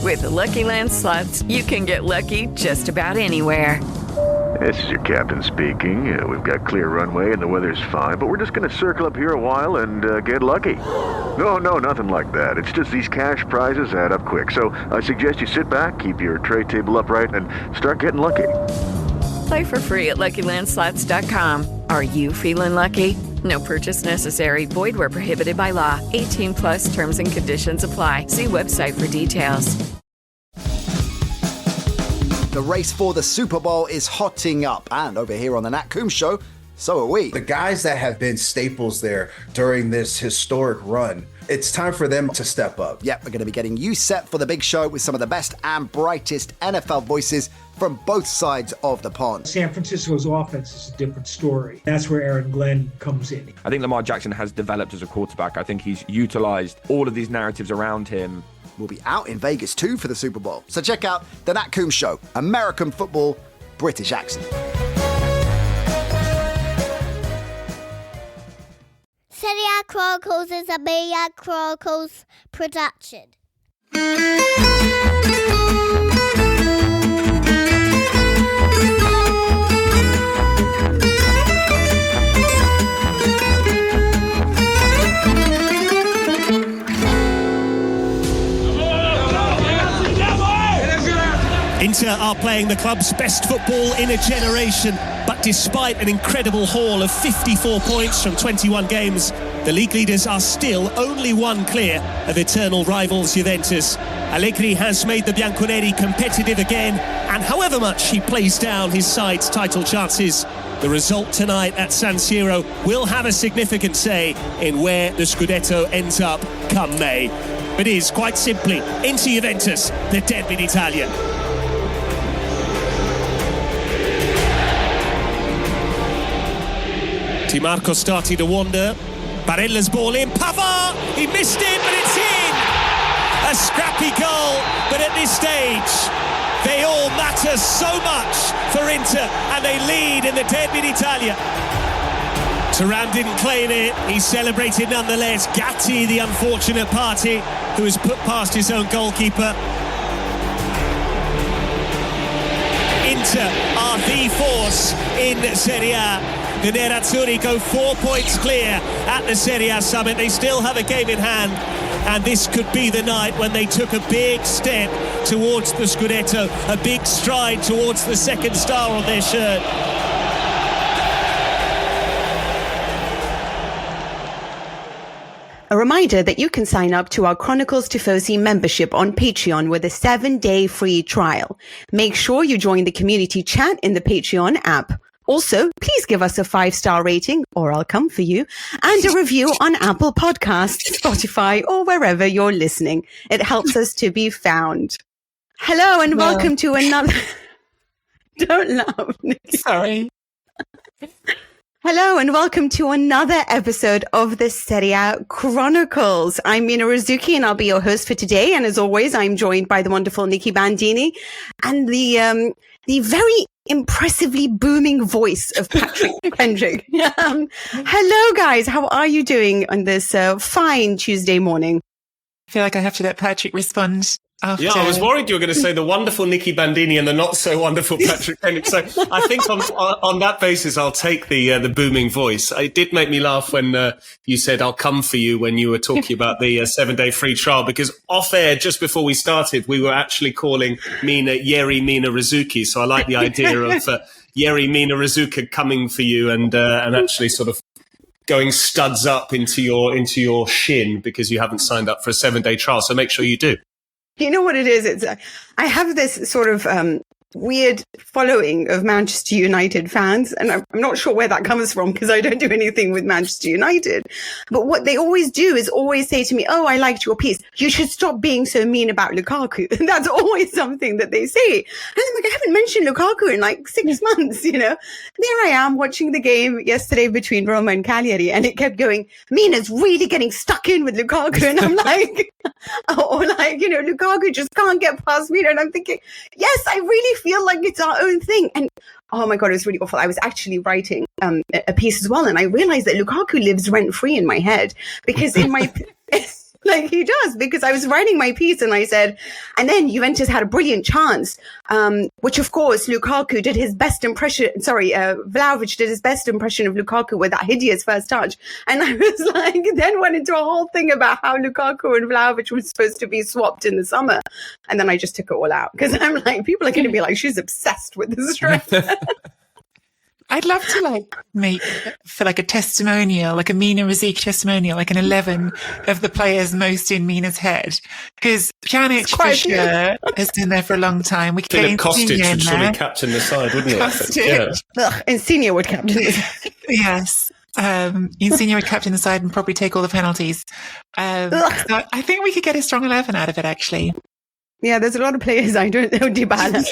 With the Lucky Land Slots, you can get lucky just about anywhere. This is your captain speaking. We've got clear runway and the weather's fine, but we're just going to circle up here a while and get lucky. No, nothing like that. It's just these cash prizes add up quick. So I suggest you sit back, keep your tray table upright, and start getting lucky. Play for free at LuckyLandSlots.com. Are you feeling lucky? No purchase necessary. Void where prohibited by law. 18 plus terms and conditions apply. See website for details. The race for the Super Bowl is hotting up. And over here on the Nat Coombs Show, so are we. The guys that have been staples there during this historic run, it's time for them to step up. Yep, we're going to be getting you set for the big show with some of the best and brightest NFL voices from both sides of the pond. San Francisco's offense is a different story. That's where Aaron Glenn comes in. I think Lamar Jackson has developed as a quarterback. I think he's utilized all of these narratives around him. We'll be out in Vegas too for the Super Bowl. So check out the Nat Coombs Show, American football, British accent. Serie A Chronicles is a Media Chronicles production. Inter are playing the club's best football in a generation, but despite an incredible haul of 54 points from 21 games, the league leaders are still only one clear of eternal rivals Juventus. Allegri has made the Bianconeri competitive again, and however much he plays down his side's title chances, the result tonight at San Siro will have a significant say in where the Scudetto ends up come May. It is, quite simply, into Juventus, the derby d'Italia. Di Marco started to wander. Barella's ball in. Pavard! He missed it, but it's in! A scrappy goal, but at this stage, they all matter so much for Inter, and they lead in the derby d'Italia. Thuram didn't claim it. He celebrated nonetheless. Gatti, the unfortunate party, who has put past his own goalkeeper. Inter are the force in Serie A. The nerazzurri go 4 points clear at the Serie A summit. They still have a game in hand, and this could be the night when they took a big step towards the Scudetto, a big stride towards the second star on their shirt. A reminder that you can sign up to our Chronicles Tifosi membership on Patreon with a 7-day free trial. Make sure you join the community chat in the Patreon app. Also, please give us a 5-star rating, or I'll come for you, and a review on Apple Podcasts, Spotify, or wherever you're listening. It helps us to be found. Hello, and welcome to another... Don't laugh, Nikki. Sorry. Hello, and welcome to another episode of the Serie A Chronicles. I'm Mina Rizuki, and I'll be your host for today. And as always, I'm joined by the wonderful Nikki Bandini and the very impressively booming voice of Patrick Kendrick. Hello, guys. How are you doing on this fine Tuesday morning? I feel like I have to let Patrick respond after. Yeah, I was worried you were going to say the wonderful Nikki Bandini and the not so wonderful Patrick Kendrick. So I think on that basis, I'll take the booming voice. It did make me laugh when you said, I'll come for you when you were talking about the 7-day free trial, because off air, just before we started, we were actually calling Mina Yeri Mina Rizuki. So I like the idea of Yeri Mina Rizuka coming for you and actually sort of going studs up into your shin because you haven't signed up for a 7-day trial. So make sure you do. You know what it is? I have this sort of weird following of Manchester United fans, and I'm not sure where that comes from because I don't do anything with Manchester United. But what they always do is always say to me, "Oh, I liked your piece. You should stop being so mean about Lukaku." And that's always something that they say. And I'm like, I haven't mentioned Lukaku in like 6 months, you know. There I am watching the game yesterday between Roma and Cagliari, and it kept going, Mina's really getting stuck in with Lukaku. And I'm like, or like, you know, Lukaku just can't get past Mina. And I'm thinking, yes, I really feel like it's our own thing. And oh my God, it was really awful. I was actually writing a piece as well, and I realized that Lukaku lives rent free in my head because in my Like he does, because I was writing my piece and I said, and then Juventus had a brilliant chance, which of course Lukaku did his best impression. Vlahovic did his best impression of Lukaku with that hideous first touch. And I was like, then went into a whole thing about how Lukaku and Vlahovic were supposed to be swapped in the summer. And then I just took it all out because I'm like, people are going to be like, she's obsessed with this striker. I'd love to make for a testimonial, like a Mina Riziki testimonial, like an 11 of the players most in Mina's head. Because Pjanic for sure has been there for a long time. We could get Kostic would surely captain the side, wouldn't it? Insigne would captain the side. Yes. Insigne would captain the side and probably take all the penalties. So I think we could get a strong 11 out of it, actually. Yeah, there's a lot of players I don't know. Dybala.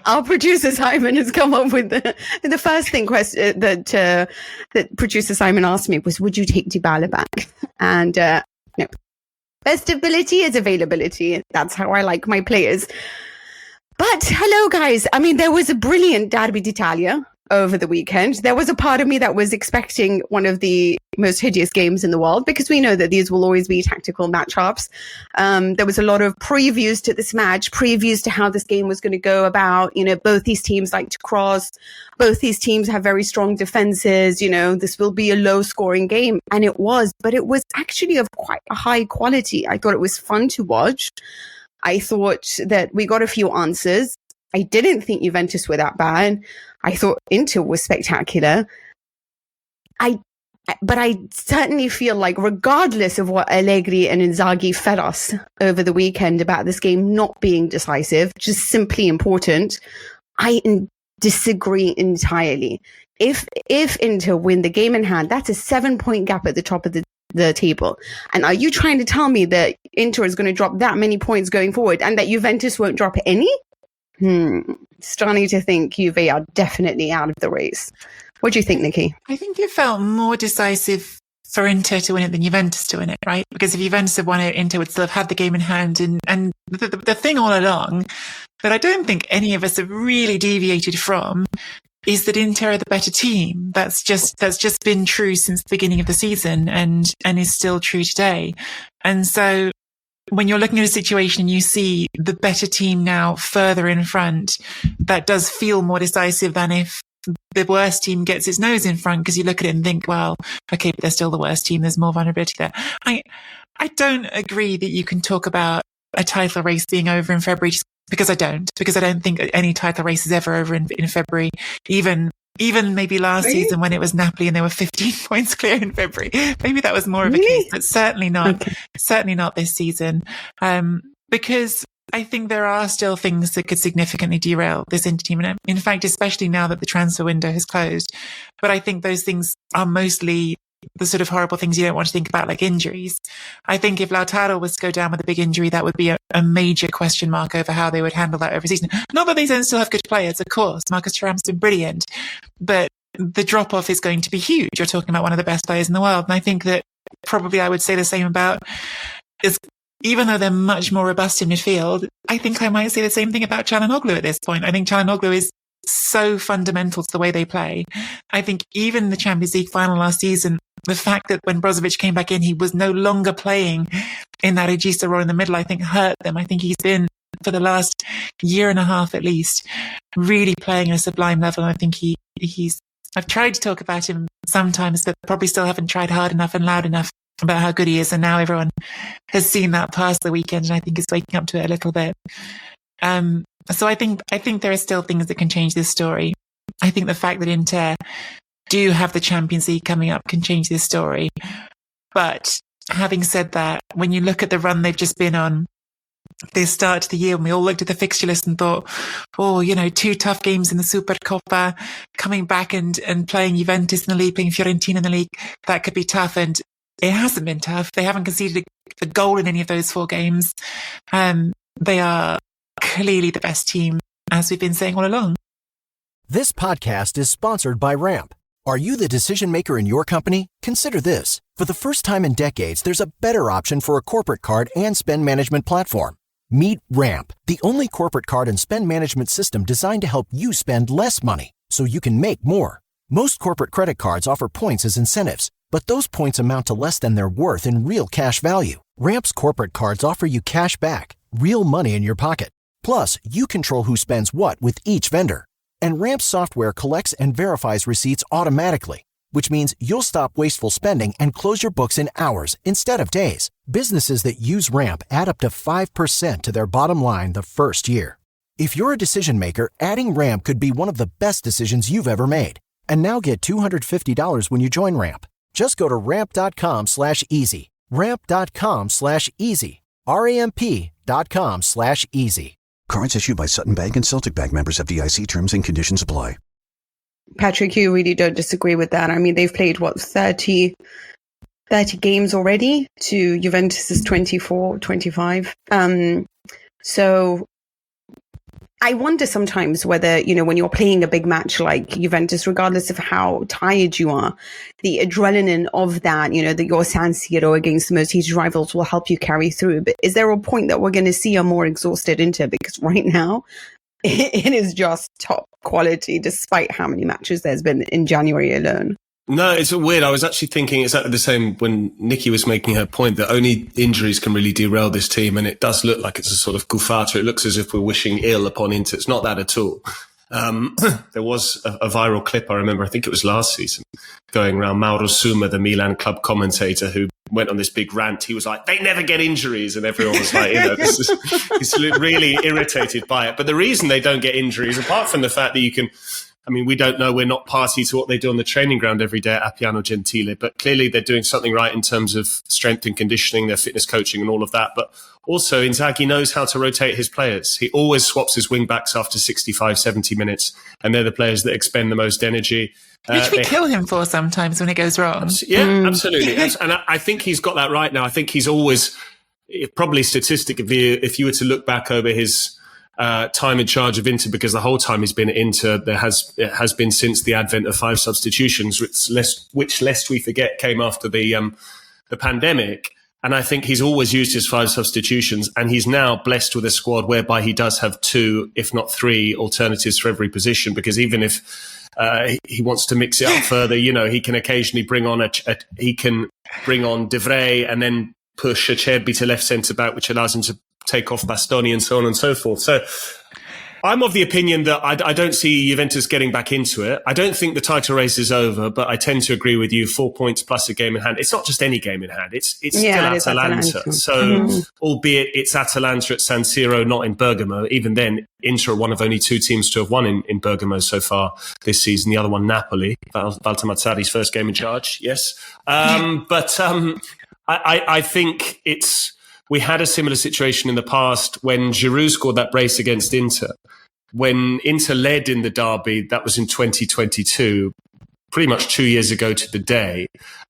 Our producer Simon has come up with the first thing that producer Simon asked me was, "Would you take Dybala back?" And no, best ability is availability. That's how I like my players. But hello, guys. I mean, there was a brilliant Derby d'Italia over the weekend. There was a part of me that was expecting one of the most hideous games in the world, because we know that these will always be tactical matchups. There was a lot of previews to this match, previews to how this game was going to go about. Both these teams like to cross. Both these teams have very strong defenses. This will be a low scoring game. And it was, but it was actually of quite a high quality. I thought it was fun to watch. I thought that we got a few answers. I didn't think Juventus were that bad. I thought Inter was spectacular. But I certainly feel like, regardless of what Allegri and Inzaghi fed us over the weekend about this game not being decisive, just simply important, I disagree entirely. If Inter win the game in hand, that's a 7-point gap at the top of the table. And are you trying to tell me that Inter is going to drop that many points going forward and that Juventus won't drop any? Starting to think Juve are definitely out of the race. What do you think, Nikki? I think it felt more decisive for Inter to win it than Juventus to win it, right? Because if Juventus had won it, Inter would still have had the game in hand. And the thing all along that I don't think any of us have really deviated from is that Inter are the better team. That's just been true since the beginning of the season and is still true today. And so when you're looking at a situation and you see the better team now further in front, that does feel more decisive than if the worst team gets its nose in front, because you look at it and think, well, okay, but they're still the worst team. There's more vulnerability there. I don't agree that you can talk about a title race being over in February, because I don't think any title race is ever over in February. Even maybe last season when it was Napoli and they were 15 points clear in February. Maybe that was more of a case, but certainly not this season. Because I think there are still things that could significantly derail this Inter team. And in fact, especially now that the transfer window has closed. But I think those things are mostly the sort of horrible things you don't want to think about, like injuries. I think if Lautaro was to go down with a big injury, that would be a major question mark over how they would handle that over season. Not that they don't still have good players, of course. Marcus Thuram's been brilliant, but the drop-off is going to be huge. You're talking about one of the best players in the world. And I think that probably I would say the same about even though they're much more robust in midfield, I think I might say the same thing about Çalhanoğlu at this point. I think Çalhanoğlu is so fundamental to the way they play. I think even the Champions League final last season, the fact that when Brozovic came back in, he was no longer playing in that regista role in the middle, I think hurt them. I think he's been, for the last year and a half at least, really playing at a sublime level. And I think I've tried to talk about him sometimes, but probably still haven't tried hard enough and loud enough about how good he is. And now everyone has seen that past the weekend, and I think is waking up to it a little bit. So I think there are still things that can change this story. I think the fact that Inter do have the Champions League coming up can change this story. But having said that, when you look at the run they've just been on, this start to the year, and we all looked at the fixture list and thought, 2 tough games in the Supercoppa, coming back and playing Juventus in the league, playing Fiorentina in the league, that could be tough. And it hasn't been tough. They haven't conceded a goal in any of those 4 games. They are clearly the best team, as we've been saying all along. This podcast is sponsored by Ramp. Are you the decision maker in your company? Consider this. For the first time in decades, there's a better option for a corporate card and spend management platform. Meet Ramp, the only corporate card and spend management system designed to help you spend less money so you can make more. Most corporate credit cards offer points as incentives. But those points amount to less than their worth in real cash value. Ramp's corporate cards offer you cash back, real money in your pocket. Plus, you control who spends what with each vendor. And Ramp's software collects and verifies receipts automatically, which means you'll stop wasteful spending and close your books in hours instead of days. Businesses that use Ramp add up to 5% to their bottom line the first year. If you're a decision maker, adding Ramp could be one of the best decisions you've ever made. And now get $250 when you join Ramp. Just go to ramp.com/easy. Ramp.com/easy. RAMP.com/easy. Cards issued by Sutton Bank and Celtic Bank, members FDIC. Terms and conditions apply. Patrick, you really don't disagree with that. I mean, they've played, 30 games already to Juventus's 24, 25. So I wonder sometimes whether, when you're playing a big match like Juventus, regardless of how tired you are, the adrenaline of that, that your San Siro against the most heated rivals will help you carry through. But is there a point that we're going to see a more exhausted Inter? Because right now, it is just top quality, despite how many matches there's been in January alone. No, it's weird. I was actually thinking exactly the same when Nikki was making her point that only injuries can really derail this team. And it does look like it's a sort of guffato. It looks as if we're wishing ill upon Inter. It's not that at all. There was a viral clip, I remember, I think it was last season, going around. Mauro Suma, the Milan club commentator, who went on this big rant. He was like, they never get injuries. And everyone was like, he's really irritated by it. But the reason they don't get injuries, apart from the fact that we don't know, we're not party to what they do on the training ground every day at Appiano Gentile, but clearly they're doing something right in terms of strength and conditioning, their fitness coaching and all of that. But also Inzaghi knows how to rotate his players. He always swaps his wing backs after 65, 70 minutes, and they're the players that expend the most energy. Which we kill him for sometimes when it goes wrong. Yeah, absolutely. And I think he's got that right now. I think he's always, probably statistically, if you were to look back over his time in charge of Inter, because the whole time he's been at Inter, it has been since the advent of 5 substitutions, which lest we forget came after the pandemic. And I think he's always used his 5 substitutions, and he's now blessed with a squad whereby he does have 2, if not 3, alternatives for every position. Because even if he wants to mix it up further, he can occasionally bring on De Vrij and then push Acerbi to left centre back, which allows him to take off Bastoni and so on and so forth. So I'm of the opinion that I don't see Juventus getting back into it. I don't think the title race is over, but I tend to agree with you. 4 points plus a game in hand. It's not just any game in hand. It's still Atalanta. So albeit it's Atalanta at San Siro, not in Bergamo. Even then, Inter are one of only 2 teams to have won in Bergamo so far this season. The other one, Napoli. Walter Mazzarri's first game in charge. Yes. I think we had a similar situation in the past when Giroud scored that brace against Inter. When Inter led in the derby, that was in 2022, pretty much 2 years ago to the day.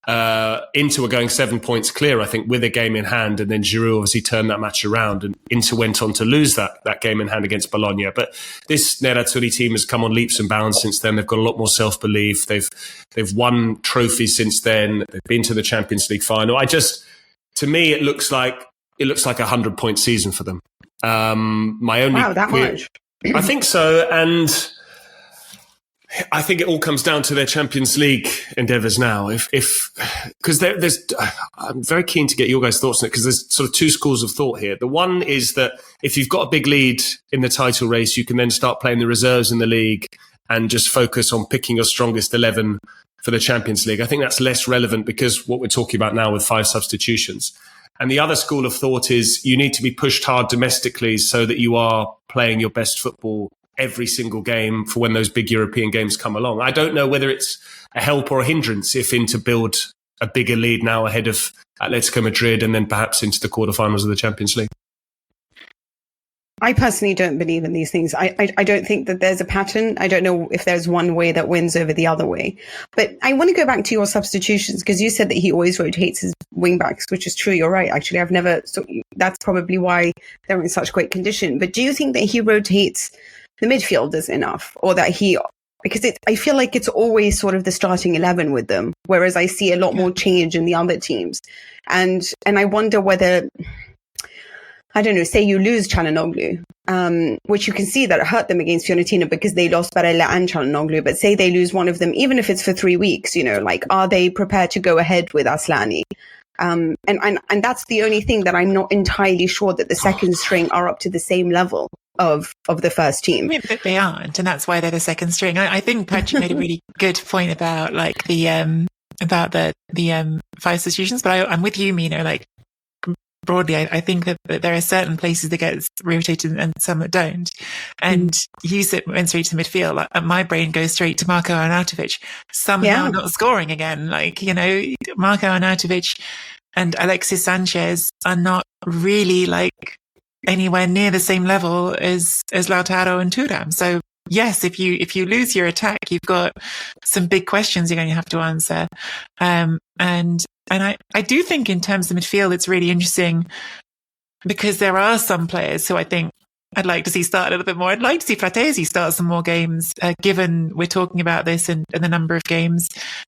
Inter were going 7 points clear, I think, with a game in hand. And then Giroud obviously turned that match around, and Inter went on to lose that game in hand against Bologna. But this nerazzurri team has come on leaps and bounds since then. They've got a lot more self-belief. They've won trophies since then. They've been to the Champions League final. To me, it looks like a 100-point season for them. Wow, that much? I think so. And I think it all comes down to their Champions League endeavours now. Because I'm very keen to get your guys' thoughts on it, because there's sort of 2 schools of thought here. The one is that if you've got a big lead in the title race, you can then start playing the reserves in the league and just focus on picking your strongest 11 for the Champions League. I think that's less relevant because what we're talking about now with 5 substitutions. And the other school of thought is you need to be pushed hard domestically so that you are playing your best football every single game for when those big European games come along. I don't know whether it's a help or a hindrance if Inter build a bigger lead now ahead of Atletico Madrid and then perhaps into the quarterfinals of the Champions League. I personally don't believe in these things. I don't think that there's a pattern. I don't know if there's one way that wins over the other way. But I want to go back to your substitutions, because you said that he always rotates his wing backs, which is true. You're right. Actually, that's probably why they're in such great condition. But do you think that he rotates the midfielders enough, or that because I feel like it's always sort of the starting 11 with them, whereas I see a lot more change in the other teams. And I wonder whether I don't know, say you lose Çalhanoğlu, which you can see that it hurt them against Fiorentina because they lost Barella and Çalhanoğlu, but say they lose one of them, even if it's for 3 weeks, like, are they prepared to go ahead with Aslani? And that's the only thing that I'm not entirely sure that the second string are up to the same level of the first team. I mean, but they aren't, and that's why they're the second string. I think Patrick made a really good point about like the five substitutions, but I'm with you, Mina. Like, broadly, I think that there are certain places that get rotated and some that don't. And you went straight to the midfield. Like, my brain goes straight to Marko Arnautovic, somehow not scoring again. Like, Marko Arnautovic and Alexis Sanchez are not really like anywhere near the same level as Lautaro and Thuram. So yes, if you lose your attack, you've got some big questions you're going to have to answer. And I do think in terms of midfield, it's really interesting because there are some players who I think I'd like to see start a little bit more. I'd like to see Fratesi start some more games, given we're talking about this and the number of games.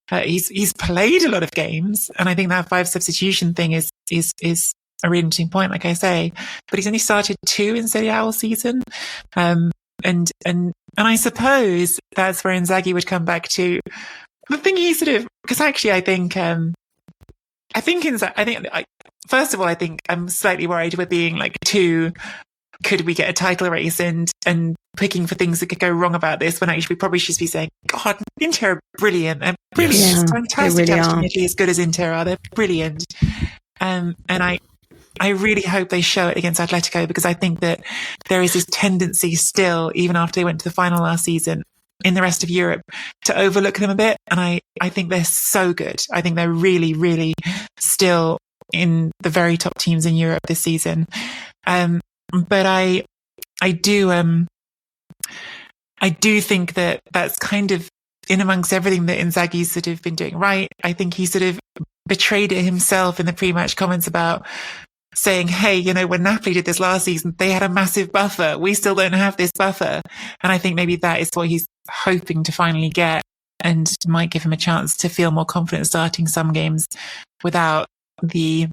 He's played a lot of games, and I think that 5 substitution thing is a really interesting point, like I say. But he's only started 2 in Serie A all season. And I suppose that's where Inzaghi would come back to the thing he sort of, because actually I think first of all, I think I'm slightly worried we're being like too, could we get a title race and picking for things that could go wrong about this, when actually we probably should be saying, God, Inter are brilliant. They're brilliant. Yeah, Fantastic. they really Absolutely as good as Inter are. They're brilliant. And I really hope they show it against Atletico, because I think that there is this tendency still, even after they went to the final last season, in the rest of Europe, to overlook them a bit. And I think they're so good. I think they're really, really still in the very top teams in Europe this season. But I do think that that's kind of in amongst everything that Inzaghi's sort of been doing right. I think he sort of betrayed it himself in the pre-match comments about saying, hey, when Napoli did this last season, they had a massive buffer. We still don't have this buffer. And I think maybe that is what he's hoping to finally get, and might give him a chance to feel more confident starting some games without the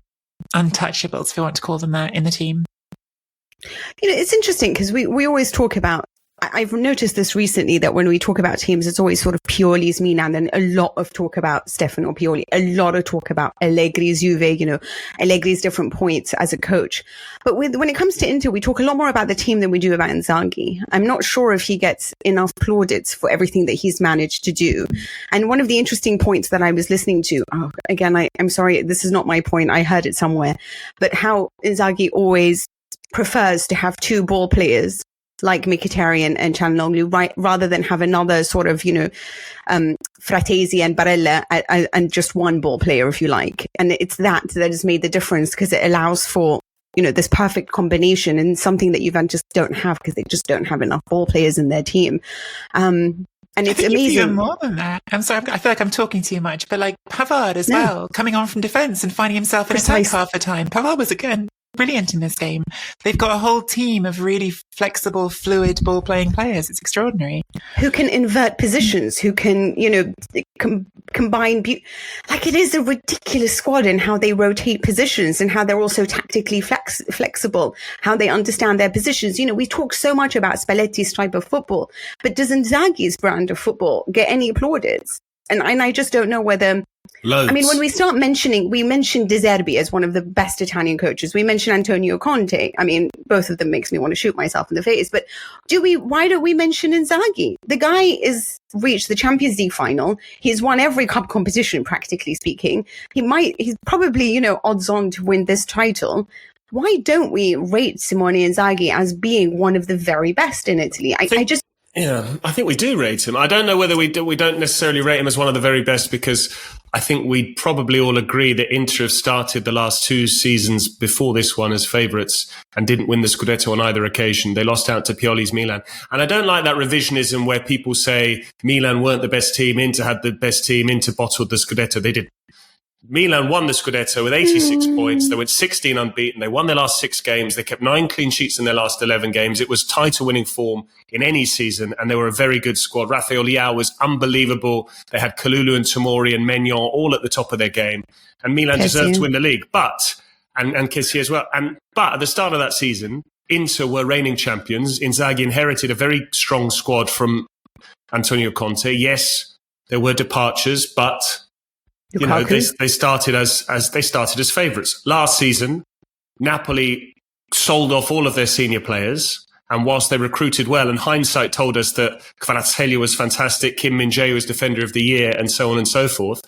untouchables, if you want to call them that, in the team. It's interesting because we always talk about, I've noticed this recently, that when we talk about teams, it's always sort of Pioli's Milan, and a lot of talk about Stefano Pioli, a lot of talk about Allegri's Juve, Allegri's different points as a coach. But when it comes to Inter, we talk a lot more about the team than we do about Inzaghi. I'm not sure if he gets enough plaudits for everything that he's managed to do. And one of the interesting points that I was listening to, again, I'm sorry, this is not my point, I heard it somewhere, but how Inzaghi always prefers to have 2 ball players like Mkhitaryan and Çalhanoğlu, right, rather than have another sort of, Fratesi and Barella and just 1 ball player, if you like. And it's that has made the difference, because it allows for, this perfect combination, and something that Juventus don't have, because they just don't have enough ball players in their team. And it's amazing. Even more than that. I'm sorry, I feel like I'm talking too much, but like Pavard as well, coming on from defence and finding himself in attack half the time. Pavard was, again, brilliant in this game. They've got a whole team of really flexible, fluid ball-playing players. It's extraordinary. Who can invert positions, who can, combine. Like, it is a ridiculous squad in how they rotate positions and how they're also tactically flexible, how they understand their positions. We talk so much about Spalletti's type of football, but does Inzaghi's brand of football get any plaudits? And I just don't know whether... Loads. I mean, when we start we mentioned De Zerbi as one of the best Italian coaches. We mentioned Antonio Conte. I mean, both of them makes me want to shoot myself in the face. But why don't we mention Inzaghi? The guy is reached the Champions League final. He's won every cup competition, practically speaking. He's probably, odds on to win this title. Why don't we rate Simone Inzaghi as being one of the very best in Italy? Yeah, I think we do rate him. I don't know whether we don't necessarily rate him as one of the very best, because I think we'd probably all agree that Inter have started the last 2 seasons before this one as favourites and didn't win the Scudetto on either occasion. They lost out to Pioli's Milan. And I don't like that revisionism where people say Milan weren't the best team, Inter had the best team, Inter bottled the Scudetto. They did. Milan won the Scudetto with 86 points. They went 16 unbeaten. They won their last 6 games. They kept 9 clean sheets in their last 11 games. It was title-winning form in any season, and they were a very good squad. Rafael Leao was unbelievable. They had Kalulu and Tomori and Maignan all at the top of their game, and Milan deserved to win the league. But and Kessie as well. But at the start of that season, Inter were reigning champions. Inzaghi inherited a very strong squad from Antonio Conte. Yes, there were departures, but they started as favourites. Last season, Napoli sold off all of their senior players, and whilst they recruited well, and hindsight told us that Kvaratskhelia was fantastic, Kim Min-jae was Defender of the Year, and so on and so forth,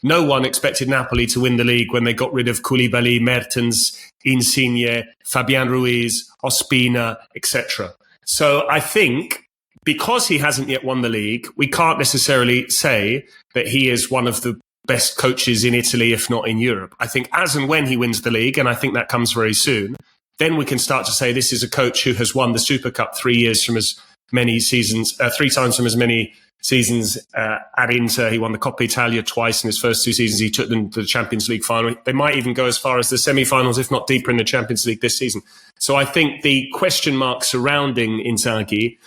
no one expected Napoli to win the league when they got rid of Koulibaly, Mertens, Insigne, Fabian Ruiz, Ospina, etc. So I think because he hasn't yet won the league, we can't necessarily say that he is one of the best coaches in Italy, if not in Europe. I think as and when he wins the league, and I think that comes very soon, then we can start to say this is a coach who has won the Super Cup 3 times from as many seasons at Inter. He won the Coppa Italia twice in his first 2 seasons. He took them to the Champions League final. They might even go as far as the semi-finals, if not deeper in the Champions League this season. So I think the question mark surrounding Inzaghi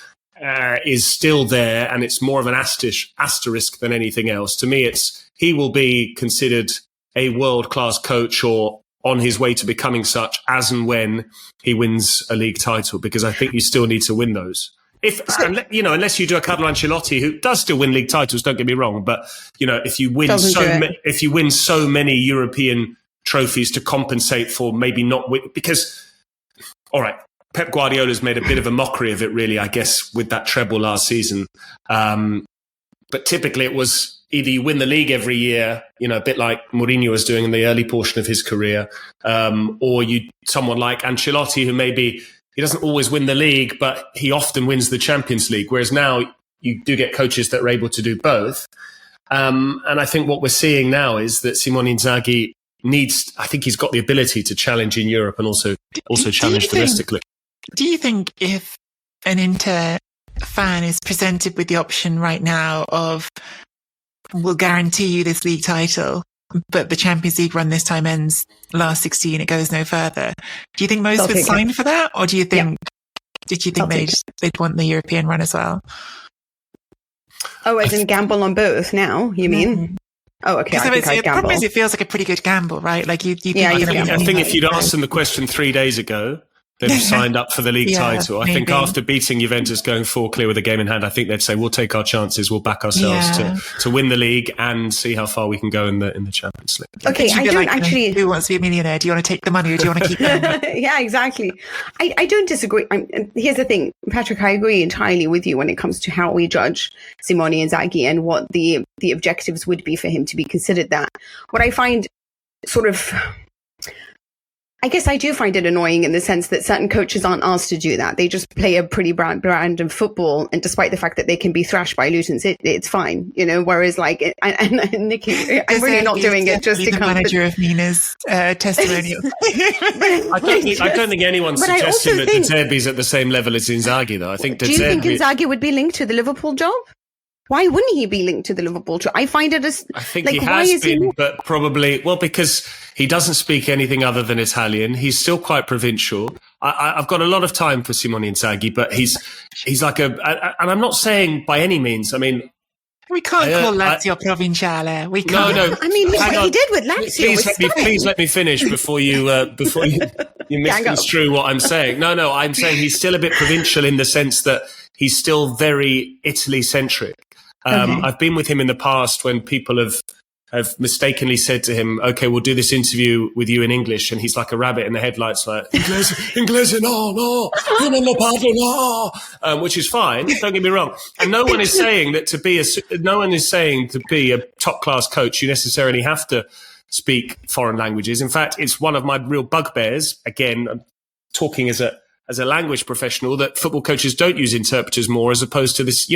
is still there, and it's more of an asterisk than anything else. To me, he will be considered a world-class coach or on his way to becoming such as and when he wins a league title, because I think you still need to win those. Unless you do a Carlo Ancelotti, who does still win league titles, don't get me wrong, but if you win so many European trophies to compensate for maybe not win, because all right, Pep Guardiola's made a bit of a mockery of it, really, I guess, with that treble last season. But typically it was either you win the league every year, a bit like Mourinho was doing in the early portion of his career, or someone like Ancelotti, who maybe he doesn't always win the league, but he often wins the Champions League. Whereas now you do get coaches that are able to do both. And I think what we're seeing now is that Simone Inzaghi I think he's got the ability to challenge in Europe and also challenge domestically. Do you think if an Inter fan is presented with the option right now of, we'll guarantee you this league title, but the Champions League run this time ends last 16, it goes no further, do you think most would sign for that? Or do you think, they'd want the European run as well? Oh, as in gamble on both now, you mean? Mm-hmm. Oh, okay. The problem is it feels like a pretty good gamble, right? Like I think if you'd asked them the question 3 days ago, they'd have signed up for the league title. I think after beating Juventus, going 4 clear with a game in hand, I think they'd say, we'll take our chances, we'll back ourselves to win the league and see how far we can go in the Champions League. Okay, I don't actually... Who wants to be a millionaire? Do you want to take the money or do you want to keep it? Yeah, exactly. I don't disagree. Here's the thing, Patrick, I agree entirely with you when it comes to how we judge Simone Inzaghi and what the objectives would be for him to be considered that. What I find I guess I do find it annoying in the sense that certain coaches aren't asked to do that. They just play a pretty brand of football, and despite the fact that they can be thrashed by Luton, it's fine, Whereas, and Nikki, I'm really not doing it just to come. The manager of Nina's testimonial. I don't think anyone's suggesting that De Zerbi's at the same level as Inzaghi, though. I think. Do you think Inzaghi would be linked to the Liverpool job? Why wouldn't he be linked to the Liverpool job? I find it as... I think he has been, but probably... Well, because he doesn't speak anything other than Italian. He's still quite provincial. I've got a lot of time for Simone Inzaghi, but he's like and I'm not saying by any means, I mean... We can't call Lazio provinciale. We can't. No. I mean, what he did with Lazio Please let me finish before you misconstrue what I'm saying. No, I'm saying he's still a bit provincial in the sense that he's still very Italy-centric. I've been with him in the past when people have mistakenly said to him, okay, we'll do this interview with you in English. And he's like a rabbit in the headlights, like, Inglese, no, which is fine. Don't get me wrong. And no one is saying to be a top class coach, you necessarily have to speak foreign languages. In fact, it's one of my real bugbears. Again, I'm talking as a language professional, that football coaches don't use interpreters more, as opposed to this,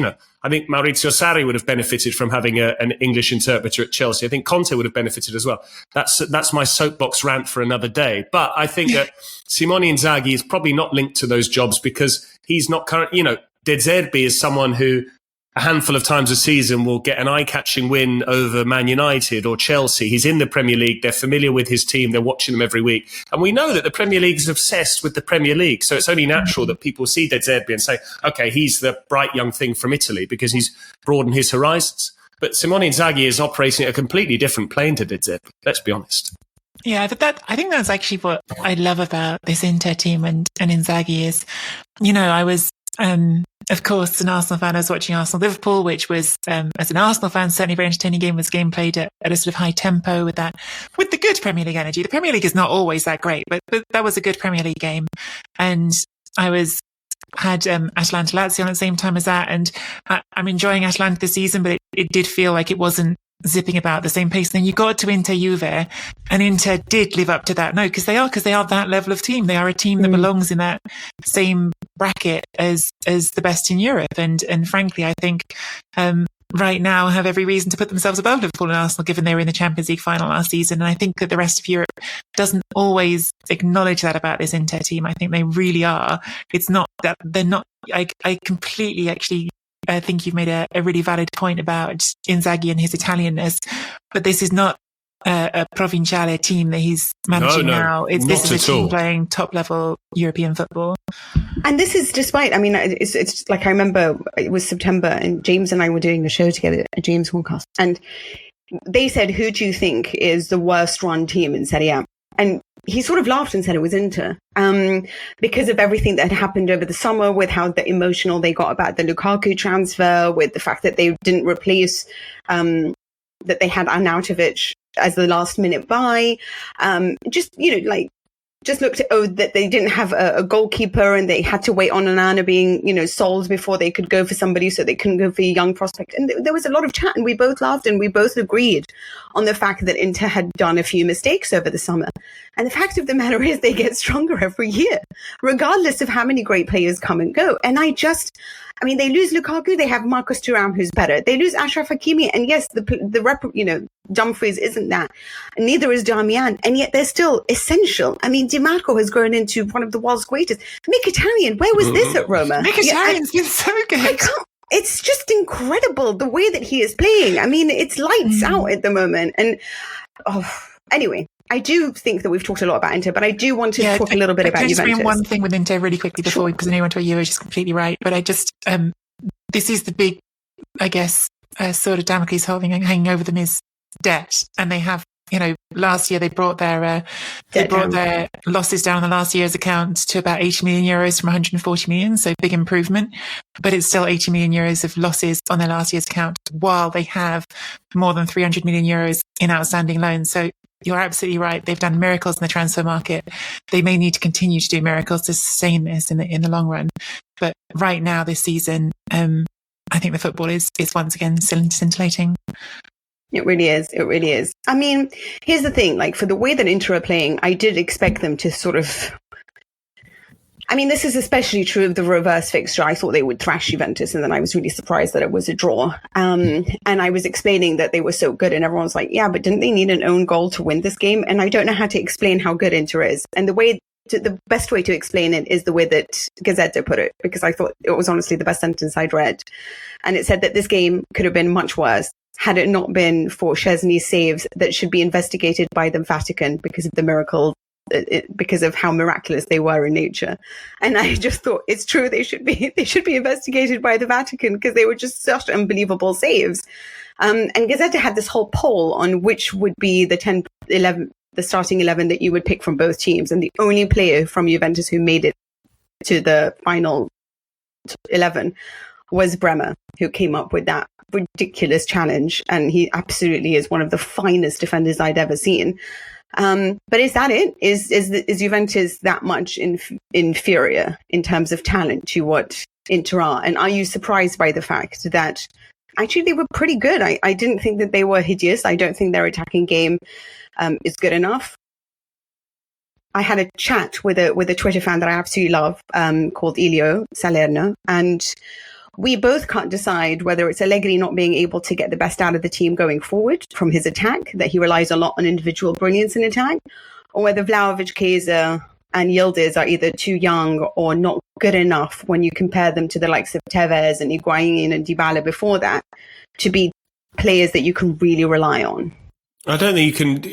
I think Maurizio Sarri would have benefited from having an English interpreter at Chelsea. I think Conte would have benefited as well. That's my soapbox rant for another day. But I think that Simone Inzaghi is probably not linked to those jobs because he's not current. De Zerbi is someone who a handful of times a season will get an eye-catching win over Man United or Chelsea. He's in the Premier League. They're familiar with his team. They're watching them every week. And we know that the Premier League is obsessed with the Premier League. So it's only natural that people see De Zerbi and say, okay, he's the bright young thing from Italy because he's broadened his horizons. But Simone Inzaghi is operating at a completely different plane to De Zerbi. Let's be honest. Yeah, but I think that's actually what I love about this Inter team and Inzaghi is, I was, of course, an Arsenal fan. I was watching Arsenal-Liverpool, which was, as an Arsenal fan, certainly a very entertaining game. Was a game played at a sort of high tempo with the good Premier League energy. The Premier League is not always that great, but that was a good Premier League game. And I had Atalanta Lazio on at the same time as that. And I'm enjoying Atalanta this season, but it did feel like it wasn't zipping about the same pace. Then you got to Inter Juve, and Inter did live up to that. No, because they are that level of team. They are a team that belongs in that same bracket as the best in Europe. And frankly, I think right now have every reason to put themselves above Liverpool and Arsenal, given they were in the Champions League final last season. And I think that the rest of Europe doesn't always acknowledge that about this Inter team. I think they really are. It's not that they're not. I completely actually. I think you've made a really valid point about Inzaghi and his Italianness, but this is not a Provinciale team that he's managing now. This is a team playing top level European football. And this is despite, it's like, I remember it was September and James and I were doing the show together at James Horncast, and they said, who do you think is the worst run team in Serie A? And he sort of laughed and said it was Inter, because of everything that had happened over the summer, with how emotional they got about the Lukaku transfer, with the fact that they didn't replace, that they had Arnautovic as the last minute buy. Just looked at, that they didn't have a goalkeeper and they had to wait on Onana being, sold before they could go for somebody, so they couldn't go for a young prospect. And there was a lot of chat, and we both laughed and we both agreed on the fact that Inter had done a few mistakes over the summer. And the fact of the matter is they get stronger every year, regardless of how many great players come and go. And they lose Lukaku, they have Marcus Thuram, who's better. They lose Achraf Hakimi, and yes, Dumfries isn't that. Neither is Darmian, and yet they're still essential. Di Marco has grown into one of the world's greatest. Mkhitaryan, where was this at Roma? Mkhitaryan's been so good. It's just incredible the way that he is playing. It's lights out at the moment. And anyway, I do think that we've talked a lot about Inter, but I do want to talk a little bit about Juventus. Can I just bring one thing with Inter really quickly before, because I know you went to a Euro, which is completely right. But I just, this is the big, I guess, sort of Damocles hanging over them is debt. And they have, last year they brought their losses down on the last year's account to about 80 million euros from 140 million. So big improvement, but it's still 80 million euros of losses on their last year's account, while they have more than 300 million euros in outstanding loans. So you're absolutely right. They've done miracles in the transfer market. They may need to continue to do miracles to sustain this in the long run. But right now, this season, I think the football is once again scintillating. It really is. It really is. Here's the thing, for the way that Inter are playing, I did expect them to sort of, this is especially true of the reverse fixture. I thought they would thrash Juventus, and then I was really surprised that it was a draw. And I was explaining that they were so good, and everyone was like, yeah, but didn't they need an own goal to win this game? And I don't know how to explain how good Inter is. And the best way to explain it is the way that Gazzetta put it, because I thought it was honestly the best sentence I'd read. And it said that this game could have been much worse had it not been for Szczesny's saves that should be investigated by the Vatican because of the miracle, because of how miraculous they were in nature. And I just thought, it's true, they should be investigated by the Vatican, because they were just such unbelievable saves. And Gazzetta had this whole poll on which would be the starting 11 that you would pick from both teams. And the only player from Juventus who made it to the final 11 was Bremer, who came up with that ridiculous challenge. And he absolutely is one of the finest defenders I'd ever seen. But is that it? Is Juventus that much inferior in terms of talent to what Inter are? And are you surprised by the fact that actually they were pretty good? I didn't think that they were hideous. I don't think their attacking game is good enough. I had a chat with a Twitter fan that I absolutely love, called Elio Salerno, and we both can't decide whether it's Allegri not being able to get the best out of the team going forward from his attack, that he relies a lot on individual brilliance in attack, or whether Vlahovic, Chiesa and Yildiz are either too young or not good enough when you compare them to the likes of Tevez and Higuain and Dybala before that to be players that you can really rely on. I don't think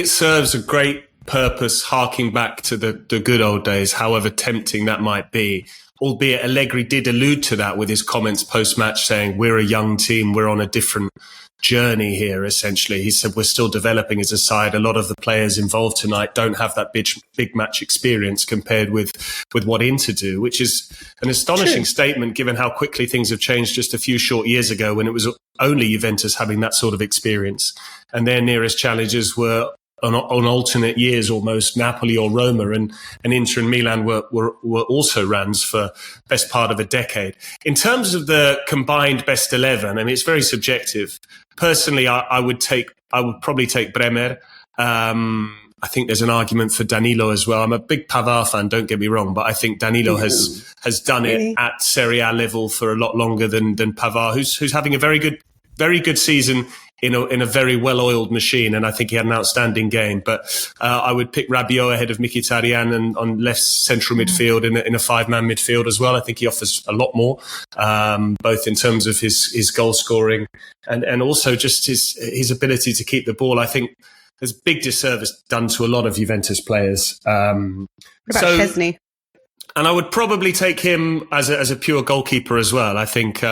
it serves a great purpose harking back to the good old days, however tempting that might be. Albeit Allegri did allude to that with his comments post-match saying, we're a young team, we're on a different journey here, essentially. He said, we're still developing as a side. A lot of the players involved tonight don't have that big match experience compared with what Inter do, which is an astonishing statement given how quickly things have changed just a few short years ago when it was only Juventus having that sort of experience. And their nearest challengers were on alternate years almost, Napoli or Roma, and Inter and Milan were also runs for best part of a decade. In terms of the combined best 11, I mean, it's very subjective. Personally, I would probably take Bremer. I think there's an argument for Danilo as well. I'm a big Pavard fan, don't get me wrong, but I think Danilo has done it at Serie A level for a lot longer than Pavard, who's having a very good season in a very well-oiled machine, and I think he had an outstanding game. But I would pick Rabiot ahead of Mkhitaryan and on left central midfield in a five-man midfield as well. I think he offers a lot more, both in terms of his goal scoring and also just his ability to keep the ball. I think there's big disservice done to a lot of Juventus players. What about Chesney? And I would probably take him as a pure goalkeeper as well. I think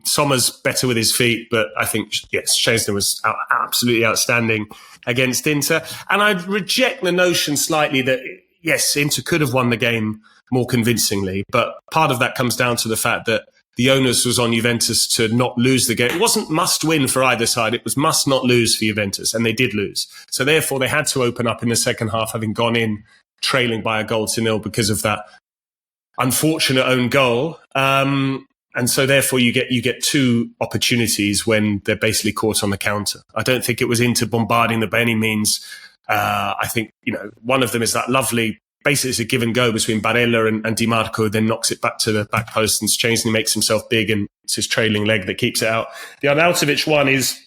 Sommer's better with his feet, but I think, yes, Szczesny was absolutely outstanding against Inter. And I'd reject the notion slightly that, yes, Inter could have won the game more convincingly, but part of that comes down to the fact that the onus was on Juventus to not lose the game. It wasn't must win for either side. It was must not lose for Juventus, and they did lose. So therefore, they had to open up in the second half, having gone in trailing by 1-0 because of that unfortunate own goal. And so therefore you get two opportunities when they're basically caught on the counter. I don't think it was Inter bombarding them by any means. I think, one of them is that lovely, basically it's a give and go between Barella and Di Marco, then knocks it back to the back post and Szczesny makes himself big and it's his trailing leg that keeps it out. The Arnautovic one is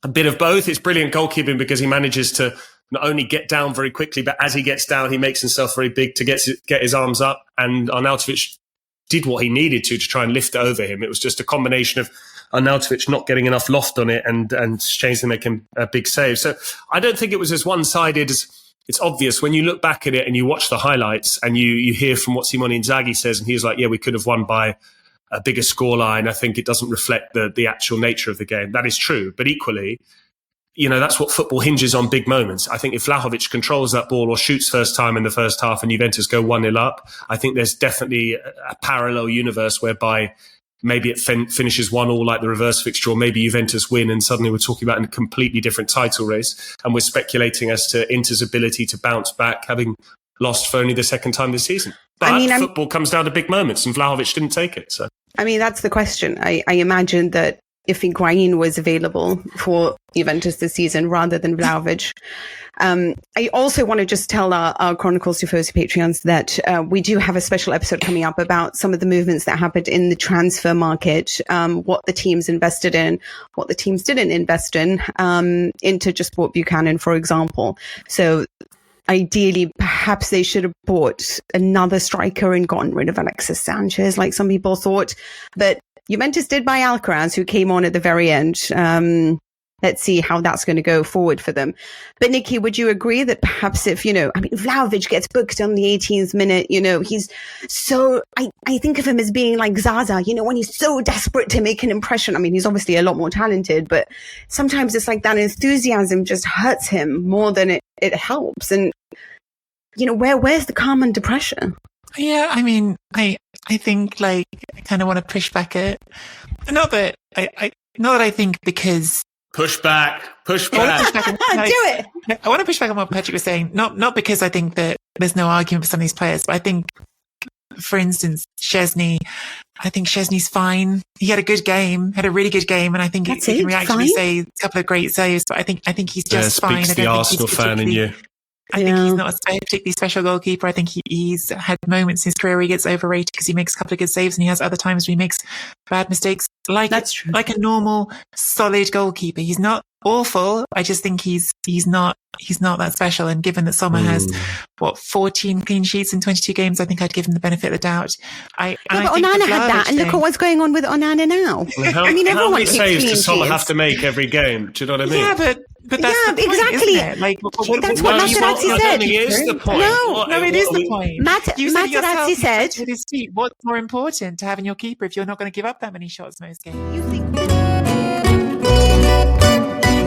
a bit of both. It's brilliant goalkeeping because he manages to not only get down very quickly, but as he gets down, he makes himself very big to get his arms up. And Arnautovic did what he needed to try and lift it over him. It was just a combination of Arnautovic not getting enough loft on it and Szczesny making a big save. So I don't think it was as one-sided as it's obvious. When you look back at it and you watch the highlights and you hear from what Simone Inzaghi says, and he's like, yeah, we could have won by a bigger scoreline. I think it doesn't reflect the actual nature of the game. That is true. But equally, that's what football hinges on, big moments. I think if Vlahovic controls that ball or shoots first time in the first half and Juventus go 1-0 up, I think there's definitely a parallel universe whereby maybe it finishes 1-1 like the reverse fixture, or maybe Juventus win and suddenly we're talking about a completely different title race. And we're speculating as to Inter's ability to bounce back, having lost for only the second time this season. But football comes down to big moments and Vlahovic didn't take it. So that's the question. I imagine that if Higuain was available for Juventus this season rather than Vlahovic. I also want to just tell our Chronicles Tifosi Patreons that we do have a special episode coming up about some of the movements that happened in the transfer market, what the teams invested in, what the teams didn't invest in, Inter just bought Buchanan, for example. So ideally, perhaps they should have bought another striker and gotten rid of Alexis Sanchez, like some people thought. But Juventus did buy Alcaraz, who came on at the very end. Let's see how that's going to go forward for them. But Nikki, would you agree that perhaps if, Vlahovic gets booked on the 18th minute, he's so, I think of him as being like Zaza, when he's so desperate to make an impression. I mean, he's obviously a lot more talented, but sometimes it's like that enthusiasm just hurts him more than it helps. And, where's the calm under pressure? Yeah, I mean, I think I kind of want to push back it. Not that I think because push back. Do it. I want to push back on what Patrick was saying. Not because I think that there's no argument for some of these players, but I think, for instance, Szczesny. I think Szczesny's fine. He had a really good game, and I think he can actually say a couple of great saves. But I think he's just fine. Speaks the Arsenal fan in you. I think he's not a particularly special goalkeeper. I think he's had moments in his career where he gets overrated because he makes a couple of good saves, and he has other times where he makes bad mistakes. That's true. Like a normal, solid goalkeeper. He's not awful. I just think he's not that special. And given that Sommer has 14 clean sheets in 22 games, I think I'd give him the benefit of the doubt. But Onana had that, and look at what's going on with Onana now. How many saves does Sommer have to make every game? Do you know what I mean? Yeah, but that's the point, exactly. Isn't it? Like, that's what Materazzi said. It is the point. No, it is the point. Materazzi said, with his feet, what's more important to having your keeper if you're not going to give up that many shots most games? You think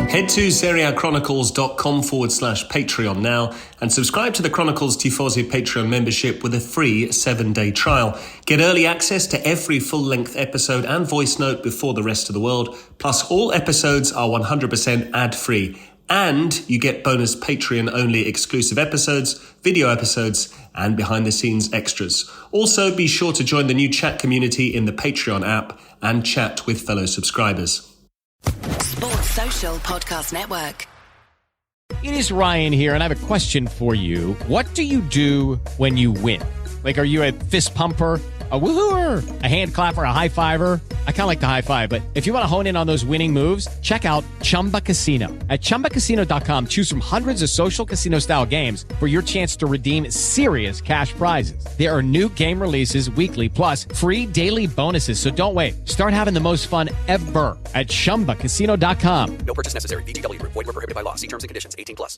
Head to SerieAchronicles.com/Patreon now and subscribe to the Chronicles Tifosi Patreon membership with a free 7-day trial. Get early access to every full-length episode and voice note before the rest of the world. Plus, all episodes are 100% ad-free. And you get bonus Patreon-only exclusive episodes, video episodes, and behind-the-scenes extras. Also, be sure to join the new chat community in the Patreon app and chat with fellow subscribers. Sports Social Podcast Network. It is Ryan here, and I have a question for you. What do you do when you win? Like, are you a fist pumper, a woohooer, a hand clapper, a high fiver? I kind of like the high five, but if you want to hone in on those winning moves, check out Chumba Casino. At ChumbaCasino.com, choose from hundreds of social casino-style games for your chance to redeem serious cash prizes. There are new game releases weekly, plus free daily bonuses, so don't wait. Start having the most fun ever at ChumbaCasino.com. No purchase necessary. VGW Group. Void where prohibited by law. See terms and conditions. 18+.